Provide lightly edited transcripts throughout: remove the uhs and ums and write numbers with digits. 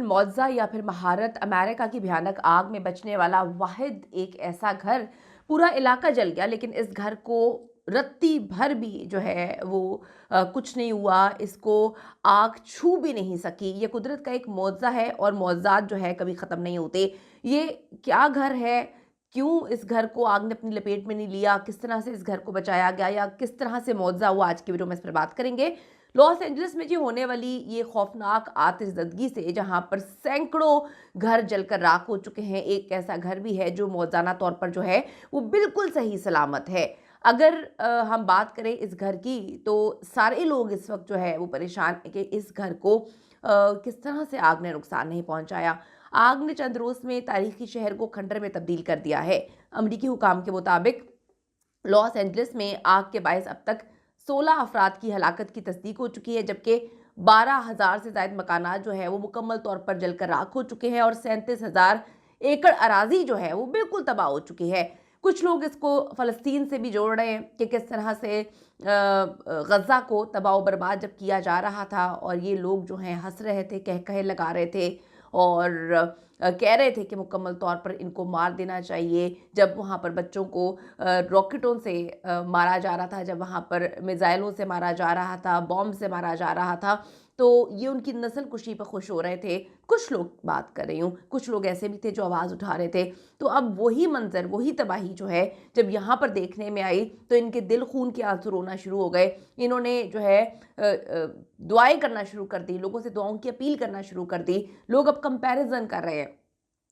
मुआवजा या फिर महारत, अमेरिका की भयानक आग में बचने वाला वाहिद एक ऐसा घर, पूरा इलाका जल गया लेकिन इस घर को रत्ती भर भी जो है वो कुछ नहीं हुआ, इसको आग छू भी नहीं सकी। ये कुदरत का एक मुआवजा है और मुआवजात जो है कभी ख़त्म नहीं होते। ये क्या घर है, क्यों इस घर को आग ने अपनी लपेट में नहीं लिया, किस तरह से इस घर को बचाया गया या किस तरह से मुआवजा हुआ, आज की वीडियो में इस पर बात करेंगे। लॉस एंजलिस में जी होने वाली ये खौफनाक आतिशबाजी से जहां पर सैकड़ों घर जलकर राख हो चुके हैं, एक ऐसा घर भी है जो मौजाना तौर पर जो है वो बिल्कुल सही सलामत है। अगर हम बात करें इस घर की तो सारे लोग इस वक्त जो है वो परेशान है कि इस घर को किस तरह से आग ने नुकसान नहीं पहुंचाया। आग ने चंद रोज में तारीखी शहर को खंडर में तब्दील कर दिया है। अमरीकी हुकाम के मुताबिक लॉस एंजलिस में आग के बायस अब तक 16 अफराद की हलाकत की तस्दीक हो चुकी है, जबकि 12,000 से ज़ायद मकानात जो है वो मुकम्मल तौर पर जलकर राख हो चुके हैं और 37,000 एकड़ अराजी जो है वो बिल्कुल तबाह हो चुकी है। कुछ लोग इसको फ़लस्तीन से भी जोड़ रहे हैं कि किस तरह से गज़ा को तबाह बर्बाद जब किया जा रहा था और ये लोग जो हैं हंस रहे थे, कह कहे लगा रहे थे और कह रहे थे कि मुकम्मल तौर पर इनको मार देना चाहिए। जब वहाँ पर बच्चों को रॉकेटों से मारा जा रहा था, जब वहाँ पर मिज़ाइलों से मारा जा रहा था, बॉम्ब से मारा जा रहा था, तो ये उनकी नस्ल कुशी पर खुश हो रहे थे। कुछ लोग, बात कर रही हूँ, कुछ लोग ऐसे भी थे जो आवाज़ उठा रहे थे। तो अब वही मंज़र, वही तबाही जो है जब यहाँ पर देखने में आई तो इनके दिल खून के आंसू रोना शुरू हो गए। इन्होंने जो है दुआएं करना शुरू कर दी, लोगों से दुआओं की अपील करना शुरू कर दी। लोग अब कंपैरिजन कर रहे हैं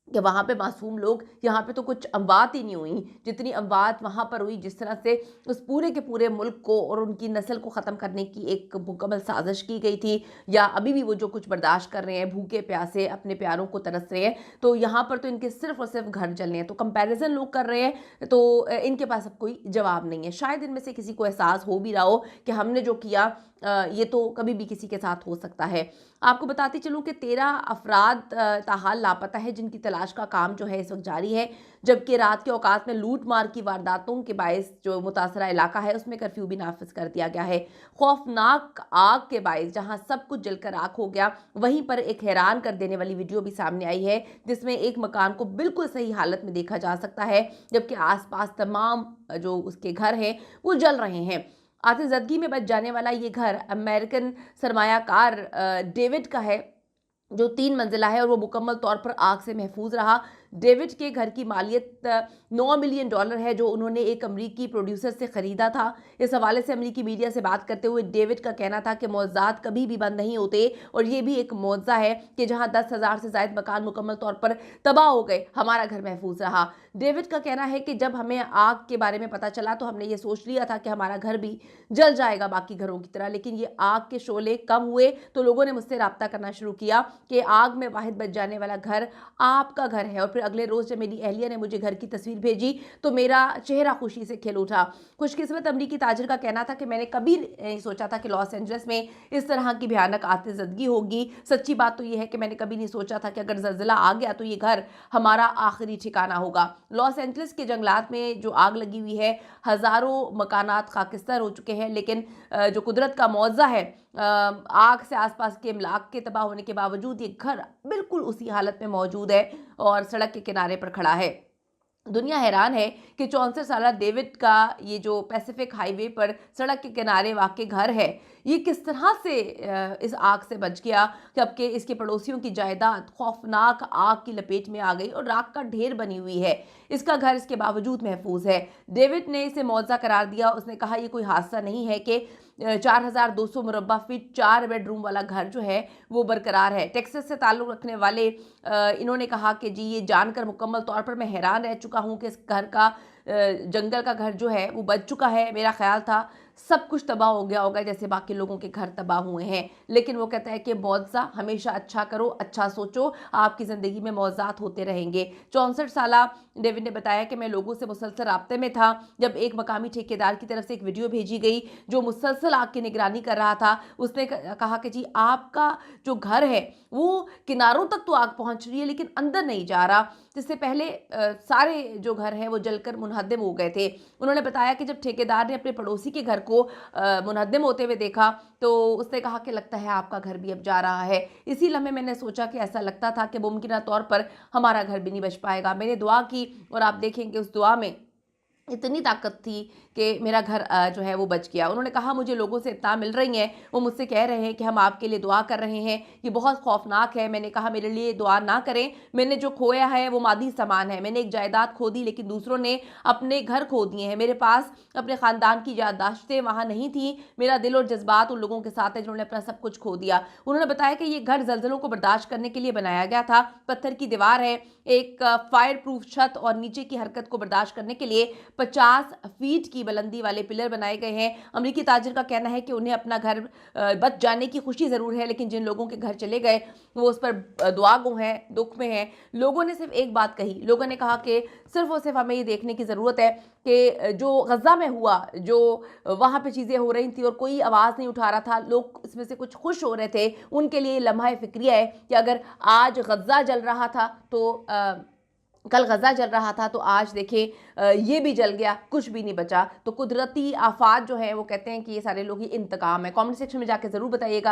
कि वहाँ पे मासूम लोग, यहाँ पे तो कुछ अमवात ही नहीं हुई जितनी अमवात वहाँ पर हुई। जिस तरह से उस पूरे के पूरे मुल्क को और उनकी नस्ल को ख़त्म करने की एक मुकम्मल साजिश की गई थी, या अभी भी वो जो कुछ बर्दाश्त कर रहे हैं, भूखे प्यासे अपने प्यारों को तरस रहे हैं, तो यहाँ पर तो इनके सिर्फ और सिर्फ घर जलने हैं। तो कंपैरिजन लोग कर रहे हैं, तो इनके पास अब कोई जवाब नहीं है। शायद इनमें से किसी को एहसास हो भी रहा हो कि हमने जो किया ये तो कभी भी किसी के साथ हो सकता है। आपको बताती चलूँ कि 13 अफराद ताहाल लापता है, जिनकी तलाश का काम जो है इस वक्त जारी है, जबकि रात के औकात में लूट मार की वारदातों के बायस जो मुतासरा इलाका है उसमें कर्फ्यू भी नाफिज कर दिया गया है। खौफनाक आग के बायस जहां सब कुछ जलकर राख हो गया, वहीं पर एक हैरान कर देने वाली वीडियो भी सामने आई है जिसमें एक मकान को बिल्कुल सही हालत में देखा जा सकता है, जबकि आसपास तमाम जो उसके घर हैं वो जल रहे हैं। आतिशबाजी में बच जाने वाला ये घर अमेरिकन सरमायाकार डेविड का है, जो 3 मंजिला है और वो मुकम्मल तौर पर आग से महफूज रहा। डेविड के घर की मालियत $9 मिलियन है, जो उन्होंने एक अमरीकी प्रोड्यूसर से ख़रीदा था। इस हवाले से अमरीकी मीडिया से बात करते हुए डेविड का कहना था कि मुआवजात कभी भी बंद नहीं होते और ये भी एक मुआवजा है कि जहां 10,000 से ज़ायद मकान मुकम्मल तौर पर तबाह हो गए, हमारा घर महफूज रहा। डेविड का कहना है कि जब हमें आग के बारे में पता चला तो हमने ये सोच लिया था कि हमारा घर भी जल जाएगा बाकी घरों की तरह, लेकिन ये आग के शोले कम हुए तो लोगों ने मुझसे रब्ता करना शुरू किया कि आग में वाहिद बच जाने वाला घर आपका घर है। और फिर अगले रोज जब मेरी अहलिया ने मुझे घर की तस्वीर भेजी तो मेरा चेहरा खुशी से खिल उठा। खुशकिस्मत अमरीकी ताजिर का कहना था कि मैंने कभी नहीं सोचा था कि लॉस एंजलिस में इस तरह की भयानक आतिशबाजी होगी। सच्ची बात तो यह है कि मैंने कभी नहीं सोचा था कि अगर ज़लज़ला आ गया तो ये घर हमारा आखिरी ठिकाना होगा। लॉस एंजलिस के जंगलात में जो आग लगी हुई है, हज़ारों मकानात खाकिस्तान हो चुके हैं, लेकिन जो कुदरत का मुआवजा है, आग से आसपास के इमलाक के तबाह होने के बावजूद ये घर बिल्कुल उसी हालत में मौजूद है और सड़क के किनारे पर खड़ा है। दुनिया हैरान है कि 64 साला डेविड का ये जो पैसिफिक हाईवे पर सड़क के किनारे वाक़ घर है, ये किस तरह से इस आग से बच गया, जबकि इसके पड़ोसियों की जायदाद खौफनाक आग की लपेट में आ गई और राख का ढेर बनी हुई है। इसका घर इसके बावजूद महफूज है। डेविड ने इसे मुआवजा करार दिया। उसने कहा यह कोई हादसा नहीं है कि 4,200 मुरब्बा फीट 4 बेडरूम वाला घर जो है वो बरकरार है। टेक्सास से ताल्लुक़ रखने वाले इन्होंने कहा कि जी ये जानकर मुकम्मल तौर पर मैं हैरान रह चुका हूँ कि इस घर का जंगल का घर जो है वो बच चुका है। मेरा ख्याल था सब कुछ तबाह हो गया होगा जैसे बाकी लोगों के घर तबाह हुए हैं, लेकिन वो कहता है कि मुआवजा हमेशा अच्छा करो, अच्छा सोचो, आपकी ज़िंदगी में मुआवजात होते रहेंगे। 64 साला डेविड ने बताया कि मैं लोगों से मुसलसल राब्ते में था जब एक मकामी ठेकेदार की तरफ से एक वीडियो भेजी गई जो मुसलसल आग की निगरानी कर रहा था। उसने कहा कि जी आपका जो घर है वो किनारों तक तो आग पहुंच रही है लेकिन अंदर नहीं जा रहा। जिससे पहले सारे जो घर हैं वो जलकर मुनहदम हो गए थे। उन्होंने बताया कि जब ठेकेदार ने अपने पड़ोसी के घर को मुनहद्दिम होते हुए देखा तो उसने कहा कि लगता है आपका घर भी अब जा रहा है। इसी लम्हे मैंने सोचा कि ऐसा लगता था कि मुमकिन तौर पर हमारा घर भी नहीं बच पाएगा। मैंने दुआ की और आप देखेंगे उस दुआ में इतनी ताकत थी कि मेरा घर जो है वो बच गया। उन्होंने कहा मुझे लोगों से इत्तला मिल रही हैं, वो मुझसे कह रहे हैं कि हम आपके लिए दुआ कर रहे हैं, ये बहुत खौफनाक है। मैंने कहा मेरे लिए दुआ ना करें, मैंने जो खोया है वो मादी सामान है। मैंने एक जायदाद खो दी लेकिन दूसरों ने अपने घर खो दिए हैं। मेरे पास अपने ख़ानदान की याददाश्तें वहाँ नहीं थी, मेरा दिल और जज्बात उन लोगों के साथ है जिन्होंने अपना सब कुछ खो दिया। उन्होंने बताया कि ये घर ज़लज़लों को बर्दाश्त करने के लिए बनाया गया था। पत्थर की दीवार है, एक फायर प्रूफ छत और नीचे की हरकत को बर्दाश्त करने के लिए 50 फीट की बुलंदी वाले पिलर बनाए गए हैं। अमरीकी ताजिर का कहना है कि उन्हें अपना घर बच जाने की खुशी ज़रूर है, लेकिन जिन लोगों के घर चले गए वो उस पर दुआगो हैं, दुख में हैं। लोगों ने सिर्फ एक बात कही, लोगों ने कहा कि सिर्फ और सिर्फ हमें ये देखने की ज़रूरत है कि जो गज़ा में हुआ, जो वहाँ पे चीज़ें हो रही थी और कोई आवाज़ नहीं उठा रहा था, लोग इसमें से कुछ खुश हो रहे थे, उनके लिए लम्हा फ़िक्रिया है कि अगर आज गज़ा जल रहा था तो कल गज़ा जल रहा था तो आज देखें ये भी जल गया, कुछ भी नहीं बचा। तो कुदरती आफात जो है वो कहते हैं कि ये सारे लोग ही इंतकाम है। कमेंट सेक्शन में जाके ज़रूर बताइएगा